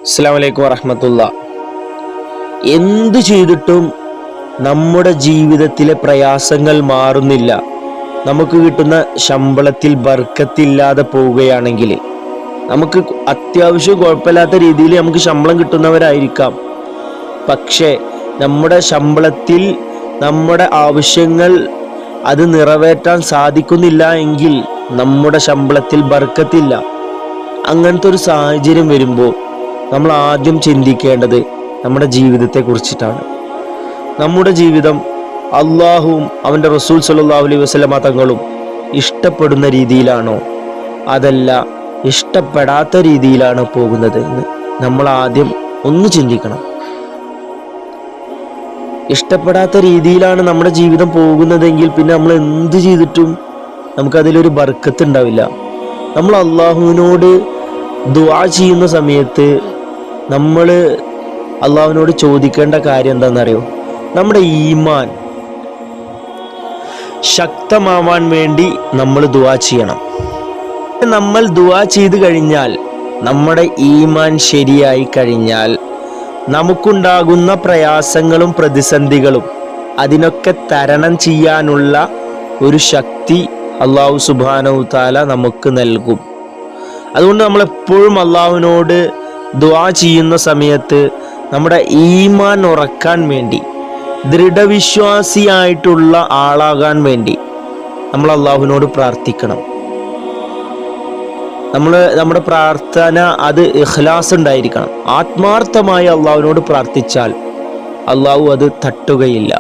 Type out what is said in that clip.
അസ്സലാമു അലൈക്കും വറഹ്മത്തുള്ളാഹി. എന്തു ചെയ്തിട്ടും നമ്മുടെ ജീവിതത്തിലെ പ്രയാസങ്ങൾ മാറുന്നില്ല, നമുക്ക് കിട്ടുന്ന ശമ്പളത്തിൽ ബർക്കത്തില്ലാതെ പോവുകയാണെങ്കിൽ, നമുക്ക് അത്യാവശ്യം കുഴപ്പമില്ലാത്ത രീതിയിൽ നമുക്ക് ശമ്പളം കിട്ടുന്നവരായിരിക്കാം, പക്ഷേ നമ്മുടെ ശമ്പളത്തിൽ നമ്മുടെ ആവശ്യങ്ങൾ അത് നിറവേറ്റാൻ സാധിക്കുന്നില്ല എങ്കിൽ നമ്മുടെ ശമ്പളത്തിൽ ബർക്കത്തില്ല. അങ്ങനത്തെ ഒരു സാഹചര്യം വരുമ്പോൾ നമ്മൾ ആദ്യം ചിന്തിക്കേണ്ടത് നമ്മുടെ ജീവിതത്തെ കുറിച്ചിട്ടാണ്. നമ്മുടെ ജീവിതം അള്ളാഹുവും അവൻ്റെ റസൂൽ സല്ലല്ലാഹു അലൈഹി വസല്ലമ തങ്ങളും ഇഷ്ടപ്പെടുന്ന രീതിയിലാണോ, അതല്ല ഇഷ്ടപ്പെടാത്ത രീതിയിലാണോ പോകുന്നത് എന്ന് നമ്മൾ ആദ്യം ഒന്ന് ചിന്തിക്കണം. ഇഷ്ടപ്പെടാത്ത രീതിയിലാണ് നമ്മുടെ ജീവിതം പോകുന്നതെങ്കിൽ പിന്നെ നമ്മൾ എന്ത് ചെയ്തിട്ടും നമുക്കതിലൊരു ബർക്കത്ത് ഉണ്ടാവില്ല. നമ്മൾ അള്ളാഹുവിനോട് ദുആ ചെയ്യുന്ന സമയത്ത് നമ്മൾ അള്ളാഹുവിനോട് ചോദിക്കേണ്ട കാര്യം എന്താണെന്നറിയോ? നമ്മുടെ ഈമാൻ ശക്തമാവാൻ വേണ്ടി നമ്മൾ ദുആ ചെയ്യണം. നമ്മൾ ദുആ ചെയ്ത് കഴിഞ്ഞാൽ, നമ്മുടെ ഈമാൻ ശരിയായി കഴിഞ്ഞാൽ, നമുക്കുണ്ടാകുന്ന പ്രയാസങ്ങളും പ്രതിസന്ധികളും അതിനൊക്കെ തരണം ചെയ്യാനുള്ള ഒരു ശക്തി അല്ലാഹു സുബ്ഹാനഹു തആല നമുക്ക് നൽകും. അതുകൊണ്ട് നമ്മൾ എപ്പോഴും അള്ളാഹുവിനോട് ദുആ ചെയ്യുന്ന സമയത്ത് നമ്മുടെ ഈമാൻ ഉറക്കാൻ വേണ്ടി, ദൃഢവിശ്വാസിയായിട്ടുള്ള ആളാകാൻ വേണ്ടി നമ്മൾ അള്ളാഹുവിനോട് പ്രാർത്ഥിക്കണം. നമ്മുടെ പ്രാർത്ഥന അത് ഇഖ്ലാസ് ഉണ്ടായിരിക്കണം. ആത്മാർത്ഥമായി അള്ളാഹുവിനോട് പ്രാർത്ഥിച്ചാൽ അള്ളാഹു അത് തട്ടുകയില്ല.